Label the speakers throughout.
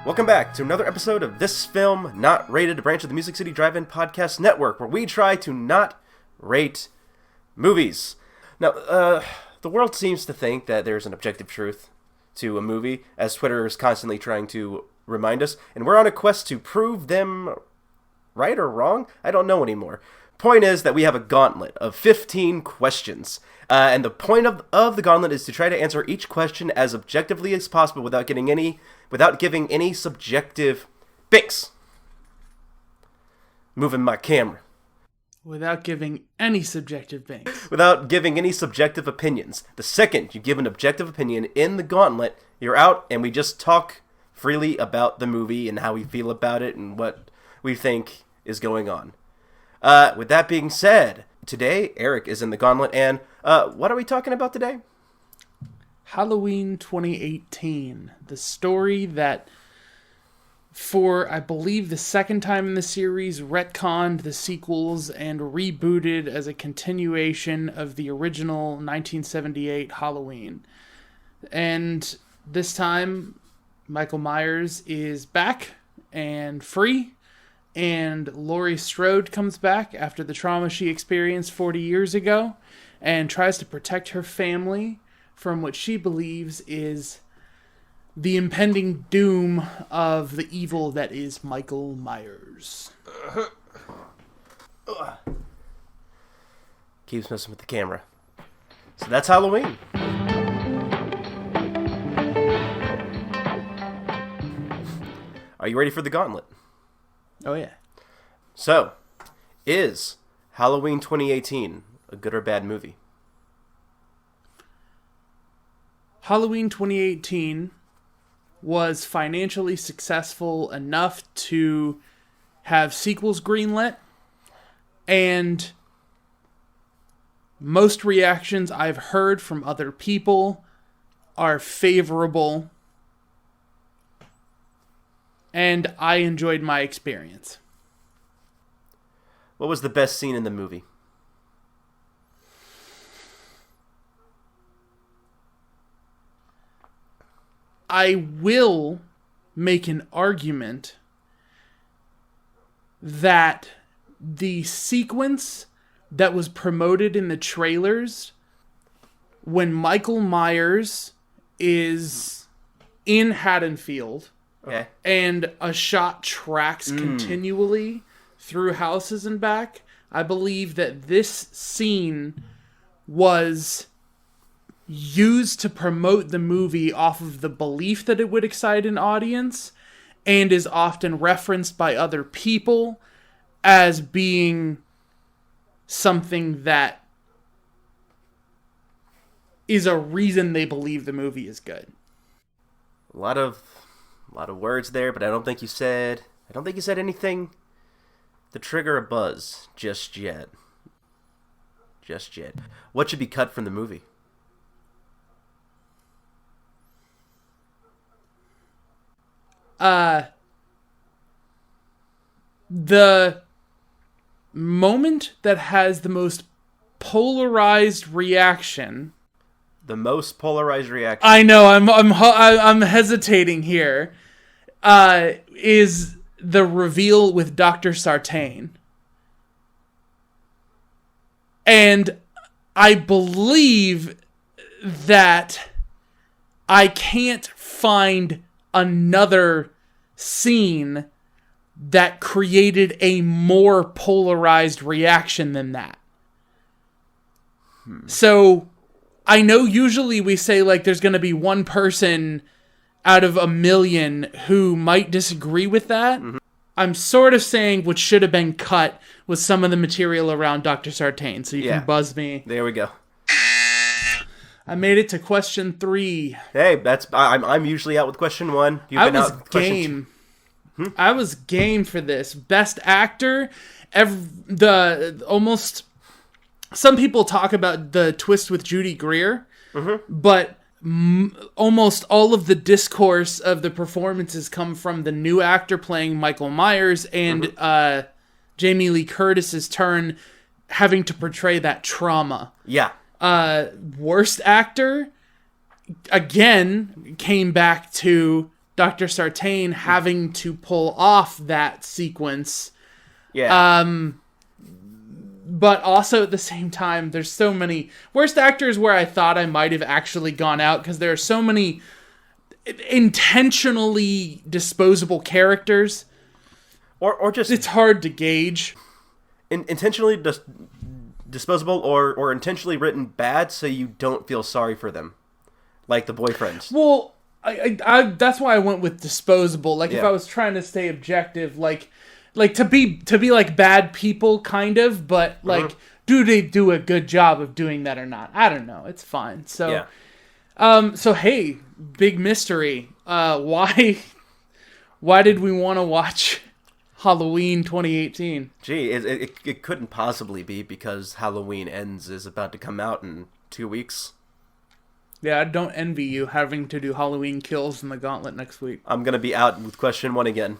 Speaker 1: Welcome back to another episode of This Film Not Rated, a branch of the Music City Drive-In Podcast Network, where we try to not rate movies. Now, the world seems to think that there's an objective truth to a movie, as Twitter is constantly trying to remind us, and we're on a quest to prove them right or wrong? I don't know anymore. Point is that we have a gauntlet of 15 questions, and the point of the gauntlet is to try to answer each question as objectively as possible without giving any subjective binks. Moving my camera.
Speaker 2: Without giving any subjective binks.
Speaker 1: Without giving any subjective opinions. The second you give an objective opinion in the gauntlet, you're out, and we just talk freely about the movie and how we feel about it and what we think is going on. With that being said, today Eric is in the gauntlet, and what are we talking about today?
Speaker 2: Halloween 2018, the story that, for I believe the second time in the series, retconned the sequels and rebooted as a continuation of the original 1978 Halloween. And this time, Michael Myers is back and free, and Laurie Strode comes back after the trauma she experienced 40 years ago and tries to protect her family from what she believes is the impending doom of the evil that is Michael Myers.
Speaker 1: Keeps messing with the camera. So that's Halloween. Are you ready for the gauntlet?
Speaker 2: Oh, yeah.
Speaker 1: So, is Halloween 2018 a good or bad movie?
Speaker 2: Halloween 2018 was financially successful enough to have sequels greenlit, and most reactions I've heard from other people are favorable, and I enjoyed my experience.
Speaker 1: What was the best scene in the movie?
Speaker 2: I will make an argument that the sequence that was promoted in the trailers when Michael Myers is in Haddonfield,
Speaker 1: okay,
Speaker 2: and a shot tracks continually through houses and back, I believe that this scene was used to promote the movie off of the belief that it would excite an audience, and is often referenced by other people as being something that is a reason they believe the movie is good.
Speaker 1: A lot of words there, but I don't think you said anything to trigger a buzz just yet. What should be cut from the movie?
Speaker 2: The moment that has the most polarized reaction.
Speaker 1: The most polarized reaction.
Speaker 2: I know. I'm hesitating here. Is the reveal with Dr. Sartain, and I believe that I can't find another scene that created a more polarized reaction than that. So, I know usually we say, like, there's going to be one person out of a million who might disagree with that. Mm-hmm. I'm sort of saying what should have been cut was some of the material around Dr. Sartain, so you can buzz me.
Speaker 1: There we go.
Speaker 2: I made it to question 3.
Speaker 1: Hey, I'm usually out with question 1.
Speaker 2: I was game. I was game for this. Best actor. Some people talk about the twist with Judy Greer, but almost all of the discourse of the performances come from the new actor playing Michael Myers and Jamie Lee Curtis's turn having to portray that trauma.
Speaker 1: Yeah.
Speaker 2: Worst actor, again, came back to Dr. Sartain having to pull off that sequence.
Speaker 1: Yeah.
Speaker 2: But also at the same time, there's so many worst actors where I thought I might have actually gone out because there are so many intentionally disposable characters.
Speaker 1: Or just...
Speaker 2: It's hard to gauge.
Speaker 1: Intentionally disposable or intentionally written bad so you don't feel sorry for them. Like the boyfriend.
Speaker 2: Well, I that's why I went with disposable. Like, if I was trying to stay objective, like to be like bad people, kind of, but like, do they do a good job of doing that or not? I don't know. It's fine. So, so hey, big mystery. Why did we want to watch Halloween 2018?
Speaker 1: Gee, it couldn't possibly be because Halloween Ends is about to come out in 2 weeks.
Speaker 2: Yeah, I don't envy you having to do Halloween Kills in the Gauntlet next week.
Speaker 1: I'm going to be out with question 1 again.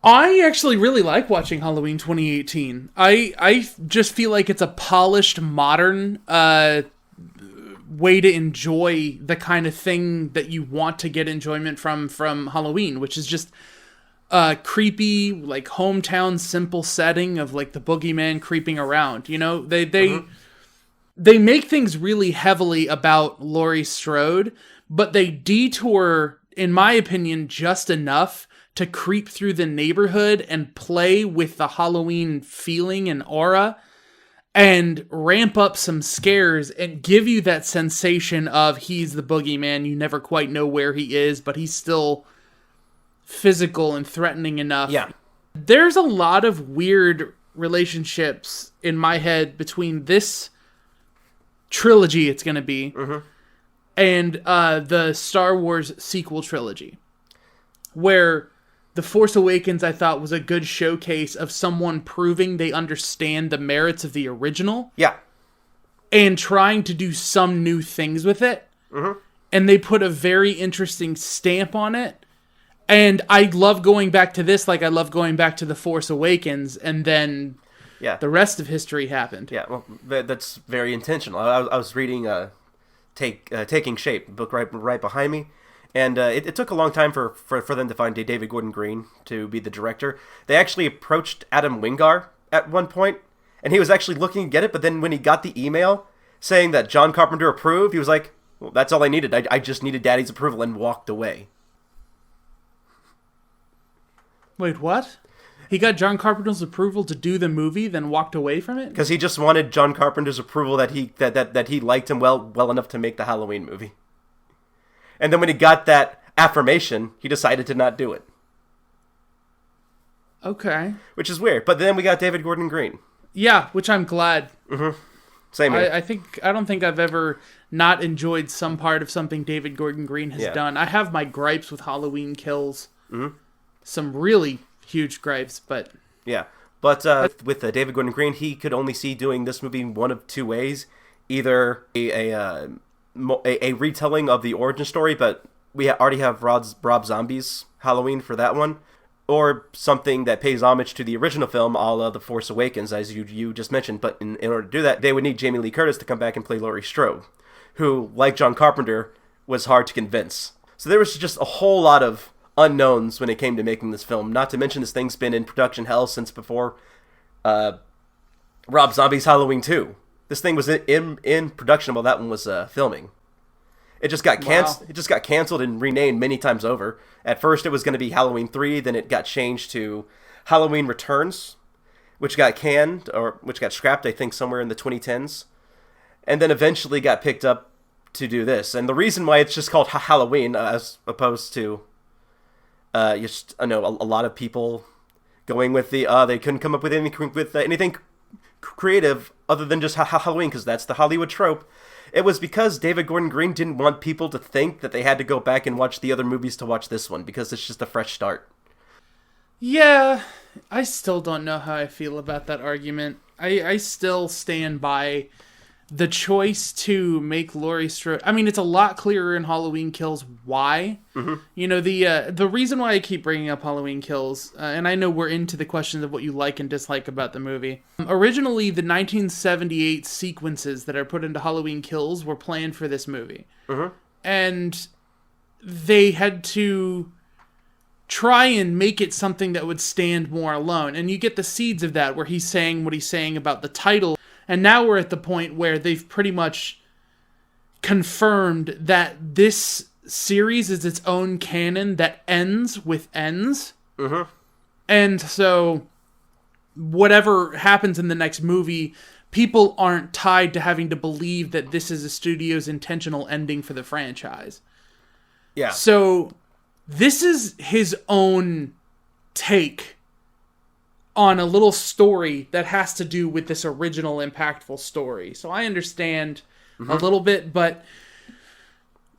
Speaker 2: I actually really like watching Halloween 2018. I just feel like it's a polished, modern way to enjoy the kind of thing that you want to get enjoyment from Halloween, which is just creepy, like, hometown, simple setting of, like, the boogeyman creeping around. You know, they make things really heavily about Laurie Strode, but they detour, in my opinion, just enough to creep through the neighborhood and play with the Halloween feeling and aura and ramp up some scares and give you that sensation of he's the boogeyman. You never quite know where he is, but he's still physical and threatening enough.
Speaker 1: Yeah.
Speaker 2: There's a lot of weird relationships in my head between this trilogy it's going to be and the Star Wars sequel trilogy, where The Force Awakens I thought was a good showcase of someone proving they understand the merits of the original and trying to do some new things with it. And they put a very interesting stamp on it. And I love going back to this like I love going back to The Force Awakens, and then the rest of history happened. Yeah,
Speaker 1: well, that's very intentional. I was reading Taking Shape, the book right behind me, and it took a long time for them to find David Gordon Green to be the director. They actually approached Adam Wingard at one point, and he was actually looking to get it, but then when he got the email saying that John Carpenter approved, he was like, well, that's all I needed. I just needed Daddy's approval, and walked away.
Speaker 2: Wait, what? He got John Carpenter's approval to do the movie, then walked away from it?
Speaker 1: Because he just wanted John Carpenter's approval that he liked him well enough to make the Halloween movie. And then when he got that affirmation, he decided to not do it.
Speaker 2: Okay.
Speaker 1: Which is weird. But then we got David Gordon Green.
Speaker 2: Yeah, which I'm glad.
Speaker 1: Same here.
Speaker 2: I don't think I've ever not enjoyed some part of something David Gordon Green has done. I have my gripes with Halloween Kills. Some really huge gripes, but...
Speaker 1: Yeah, but with David Gordon Green, he could only see doing this movie one of two ways. Either a retelling of the origin story, but we already have Rob Zombie's Halloween for that one, or something that pays homage to the original film, a la The Force Awakens, as you just mentioned. But in order to do that, they would need Jamie Lee Curtis to come back and play Laurie Strode, who, like John Carpenter, was hard to convince. So there was just a whole lot of unknowns when it came to making this film. Not to mention this thing's been in production hell since before Rob Zombie's Halloween 2. This thing was in production while that one was filming. It just got It just got canceled and renamed many times over. At first, it was going to be Halloween 3. Then it got changed to Halloween Returns, which got which got scrapped, I think, somewhere in the 2010s, and then eventually got picked up to do this. And the reason why it's just called Halloween, as opposed to a lot of people going with they couldn't come up with anything creative other than just Halloween, because that's the Hollywood trope. It was because David Gordon Green didn't want people to think that they had to go back and watch the other movies to watch this one, because it's just a fresh start.
Speaker 2: Yeah, I still don't know how I feel about that argument. I still stand by the choice to make Laurie Strode... I mean, it's a lot clearer in Halloween Kills why. You know, the reason why I keep bringing up Halloween Kills, and I know we're into the questions of what you like and dislike about the movie. Originally, the 1978 sequences that are put into Halloween Kills were planned for this movie. And they had to try and make it something that would stand more alone. And you get the seeds of that, where he's saying what he's saying about the title. And now we're at the point where they've pretty much confirmed that this series is its own canon that ends with ends.
Speaker 1: Mm-hmm.
Speaker 2: And so whatever happens in the next movie, people aren't tied to having to believe that this is a studio's intentional ending for the franchise.
Speaker 1: Yeah.
Speaker 2: So this is his own take on a little story that has to do with this original impactful story. So I understand a little bit, but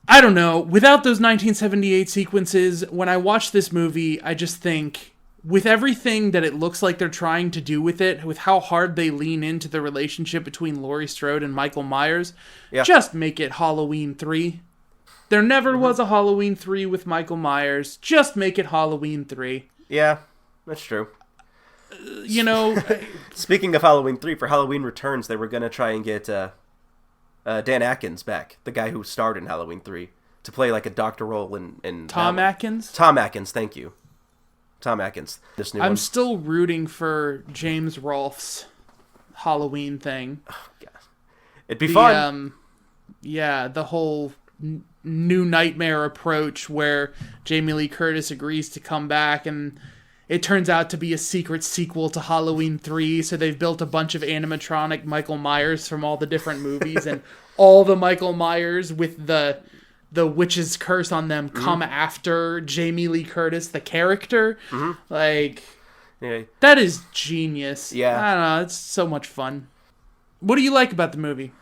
Speaker 2: I don't know. Without those 1978 sequences, when I watch this movie, I just think, with everything that it looks like they're trying to do with it, with how hard they lean into the relationship between Laurie Strode and Michael Myers, just make it Halloween 3. There never was a Halloween 3 with Michael Myers. Just make it Halloween 3.
Speaker 1: Yeah, that's true.
Speaker 2: You know...
Speaker 1: Speaking of Halloween 3, for Halloween Returns, they were going to try and get Dan Atkins back, the guy who starred in Halloween 3, to play like a doctor role in
Speaker 2: Tom Atkins?
Speaker 1: Tom Atkins, thank you. Tom Atkins. This new one.
Speaker 2: I'm still rooting for James Rolfe's Halloween thing.
Speaker 1: Oh, God. It'd be fun.
Speaker 2: The whole new nightmare approach where Jamie Lee Curtis agrees to come back, and it turns out to be a secret sequel to Halloween 3, so they've built a bunch of animatronic Michael Myers from all the different movies, and all the Michael Myers with the witch's curse on them come after Jamie Lee Curtis, the character. Like, that is genius.
Speaker 1: Yeah.
Speaker 2: I don't know, it's so much fun. What do you like about the movie?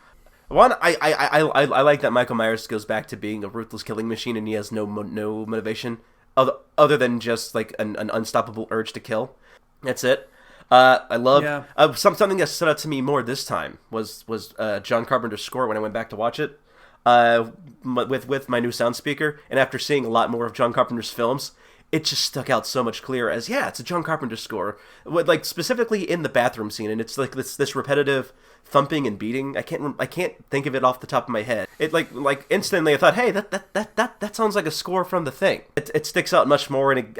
Speaker 1: One, I like that Michael Myers goes back to being a ruthless killing machine, and he has no motivation other than just like an unstoppable urge to kill. That's it. I love something that stood out to me more this time was John Carpenter's score when I went back to watch it with my new sound speaker, and after seeing a lot more of John Carpenter's films, it just stuck out so much clearer as it's a John Carpenter score, like specifically in the bathroom scene, and it's like this repetitive thumping and beating. I can't think of it off the top of my head. It like instantly I thought, hey, that sounds like a score from The Thing. It sticks out much more, and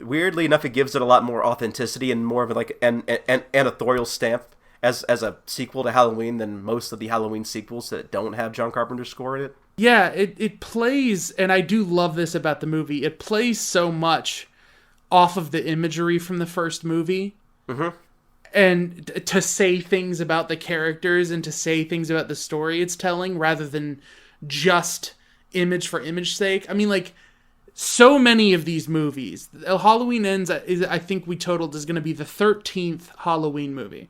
Speaker 1: weirdly enough, it gives it a lot more authenticity and more of like an authorial stamp as a sequel to Halloween than most of the Halloween sequels that don't have John Carpenter's score in it.
Speaker 2: Yeah, it plays, and I do love this about the movie, it plays so much off of the imagery from the first movie. And to say things about the characters and to say things about the story it's telling, rather than just image for image sake. I mean, like, so many of these movies, Halloween Ends, I think we totaled, is going to be the 13th Halloween movie.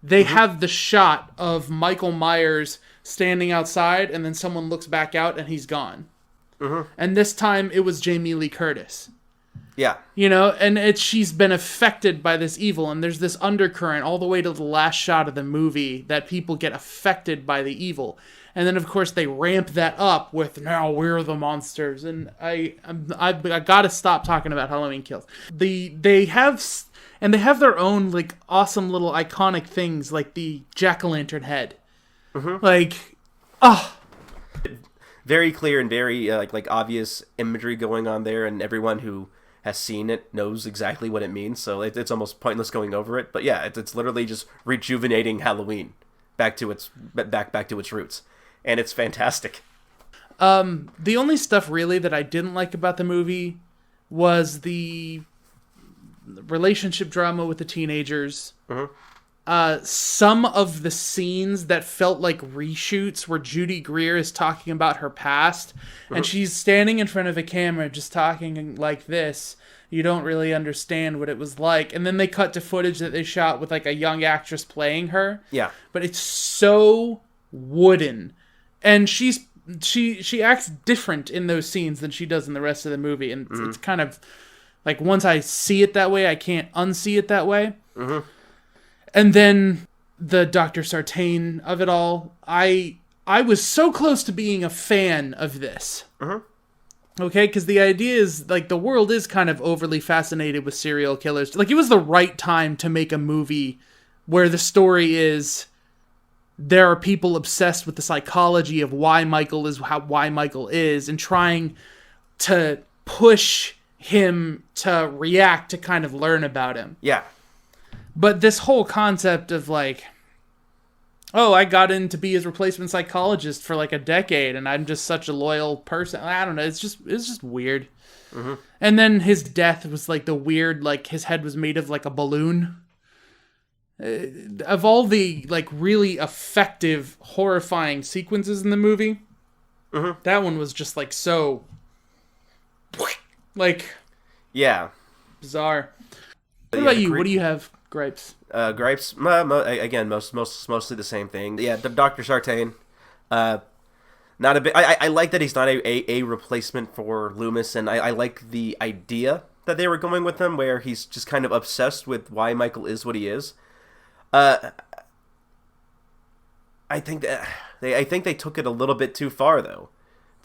Speaker 2: They have the shot of Michael Myers standing outside, and then someone looks back out and he's gone. And this time it was Jamie Lee Curtis.
Speaker 1: Yeah.
Speaker 2: You know, and she's been affected by this evil, and there's this undercurrent all the way to the last shot of the movie that people get affected by the evil. And then, of course, they ramp that up with, now we're the monsters. And I got to stop talking about Halloween Kills. They have their own, like, awesome little iconic things, like the jack-o'-lantern head. Like,
Speaker 1: very clear and very like obvious imagery going on there, and everyone who has seen it knows exactly what it means, so it's almost pointless going over it. But yeah, it's literally just rejuvenating Halloween back to its roots, and it's fantastic.
Speaker 2: The only stuff really that I didn't like about the movie was the relationship drama with the teenagers. Some of the scenes that felt like reshoots, where Judy Greer is talking about her past, and she's standing in front of a camera just talking like this. You don't really understand what it was like. And then they cut to footage that they shot with like a young actress playing her. Yeah. But it's so wooden. And she acts different in those scenes than she does in the rest of the movie. And it's kind of like, once I see it that way, I can't unsee it that way. And then the Dr. Sartain of it all. I was so close to being a fan of this. Okay, because the idea is, like, the world is kind of overly fascinated with serial killers. Like, it was the right time to make a movie where the story is, there are people obsessed with the psychology of why Michael is why Michael is, and trying to push him to react to kind of learn about him.
Speaker 1: Yeah.
Speaker 2: But this whole concept of like, oh, I got in to be his replacement psychologist for like a decade, and I'm just such a loyal person. I don't know. It's just weird. Mm-hmm. And then his death was like the weird, like his head was made of like a balloon. Of all the like really effective, horrifying sequences in the movie, that one was just like so, like,
Speaker 1: yeah,
Speaker 2: bizarre. What about you? What do you have gripes?
Speaker 1: Gripes. Again, mostly the same thing. Yeah, Dr. Sartain. Not a bit. I like that he's not a replacement for Loomis, and I like the idea that they were going with him, where he's just kind of obsessed with why Michael is what he is. I think they took it a little bit too far, though.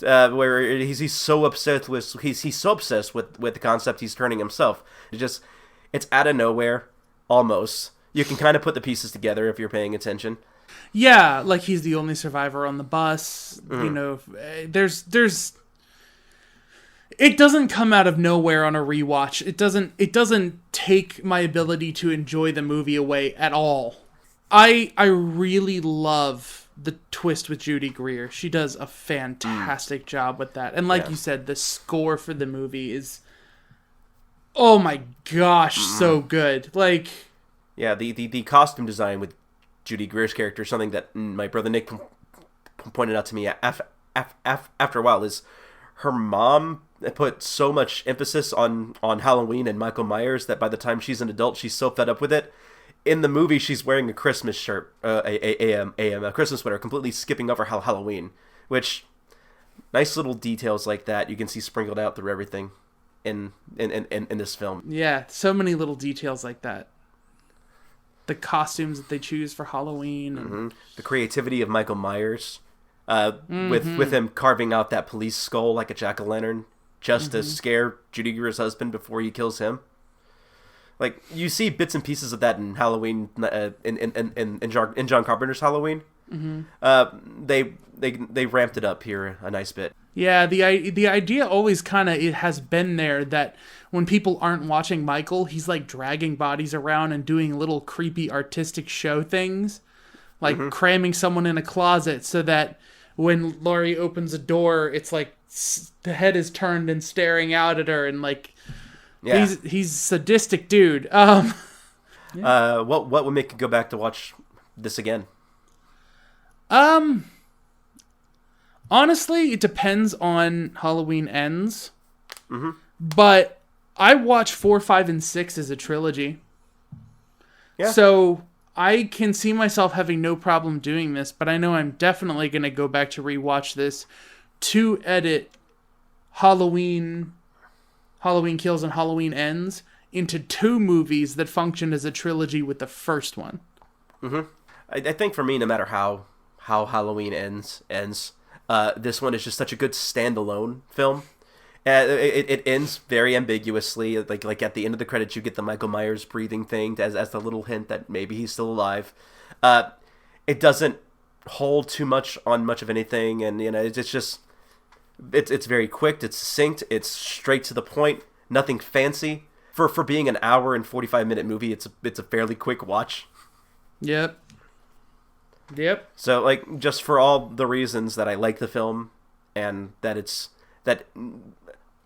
Speaker 1: Where he's so obsessed with he's so obsessed with the concept he's turning himself. It's out of nowhere, almost. You can kind of put the pieces together if you're paying attention.
Speaker 2: Yeah, like he's the only survivor on the bus. You know, there's. It doesn't come out of nowhere on a rewatch. It doesn't take my ability to enjoy the movie away at all. I really love the twist with Judy Greer. She does a fantastic job with that. And like you said, the score for the movie is, oh my gosh, so good. Like,
Speaker 1: yeah, the costume design with Judy Greer's character is something that my brother Nick pointed out to me after a while. Is her mom put so much emphasis on Halloween and Michael Myers that by the time she's an adult, she's so fed up with it. In the movie, she's wearing a Christmas shirt, a Christmas sweater, completely skipping over Halloween. Which, nice little details like that you can see sprinkled out through everything in this film.
Speaker 2: Yeah, so many little details like that. The costumes that they choose for Halloween. And...
Speaker 1: the creativity of Michael Myers, with him carving out that police skull like a jack-o'-lantern just to scare Judy Greer's husband before he kills him. Like, you see bits and pieces of that in Halloween, in John Carpenter's Halloween. They ramped it up here a nice bit.
Speaker 2: Yeah, the idea always kind of it has been there that when people aren't watching Michael, he's like dragging bodies around and doing little creepy artistic show things, like cramming someone in a closet so that when Laurie opens a door, it's like the head is turned and staring out at her, and like he's sadistic dude.
Speaker 1: What would make you go back to watch this again?
Speaker 2: Honestly, it depends on Halloween Ends. But I watch 4, 5, and 6 as a trilogy. Yeah. So I can see myself having no problem doing this, but I know I'm definitely going to go back to rewatch this to edit Halloween Kills and Halloween Ends into 2 movies that function as a trilogy with the first one.
Speaker 1: I think for me, no matter how Halloween ends, this one is just such a good standalone film. It ends very ambiguously. Like at the end of the credits, you get the Michael Myers breathing thing as the little hint that maybe he's still alive. It doesn't hold too much on much of anything, and it's just it's very quick. It's succinct. It's straight to the point. Nothing fancy. For being an hour and 45-minute movie, it's a fairly quick watch.
Speaker 2: Yep.
Speaker 1: So, like, just for all the reasons that I like the film, and that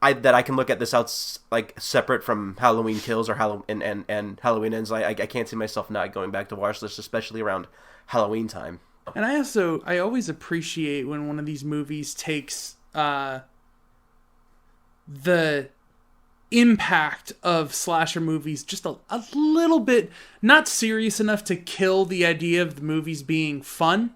Speaker 1: I can look at this out like separate from Halloween Kills or Halloween Halloween Ends. I can't see myself not going back to watch this, especially around Halloween time.
Speaker 2: And I always appreciate when one of these movies takes the impact of slasher movies just a little bit, not serious enough to kill the idea of the movies being fun,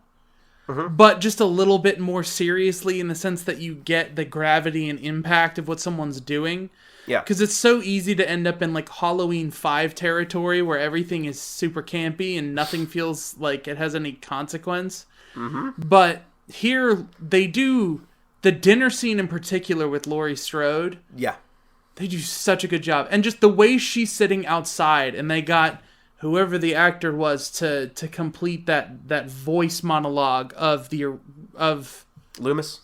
Speaker 2: but just a little bit more seriously in the sense that you get the gravity and impact of what someone's doing. Yeah. Because it's so easy to end up in like Halloween 5 territory where everything is super campy and nothing feels like it has any consequence. But here they do the dinner scene in particular with Laurie Strode. Yeah. They do such a good job. And just the way she's sitting outside and they got whoever the actor was to complete that voice monologue of Loomis.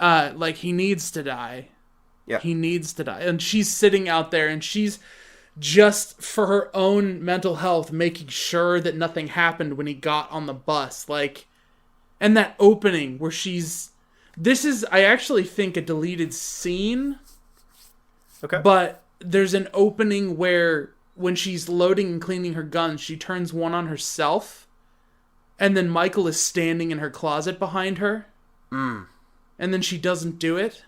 Speaker 2: Like he needs to die.
Speaker 1: Yeah.
Speaker 2: He needs to die. And she's sitting out there, and she's just, for her own mental health, making sure that nothing happened when he got on the bus. Like, and that opening where this is, I actually think, a deleted scene.
Speaker 1: Okay.
Speaker 2: But there's an opening where when she's loading and cleaning her guns, she turns one on herself, and then Michael is standing in her closet behind her.
Speaker 1: Mm.
Speaker 2: And then she doesn't do it.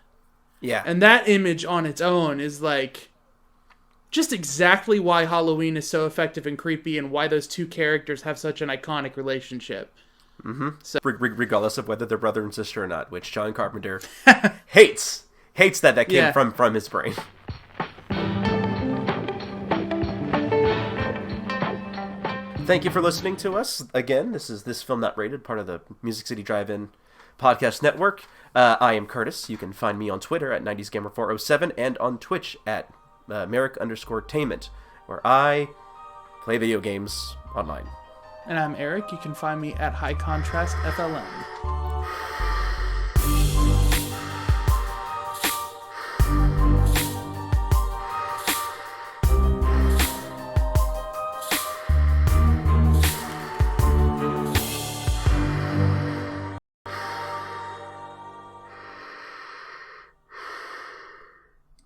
Speaker 1: Yeah.
Speaker 2: And that image on its own is like just exactly why Halloween is so effective and creepy, and why those two characters have such an iconic relationship.
Speaker 1: Mm-hmm. So, regardless of whether they're brother and sister or not, which John Carpenter hates that came from his brain. Thank you for listening to us. Again, this is This Film Not Rated, part of the Music City Drive-In Podcast Network. I am Curtis. You can find me on Twitter at 90sgamer407 and on Twitch at Merrick_tainment, where I play video games online.
Speaker 2: And I'm Eric. You can find me at High Contrast FLM.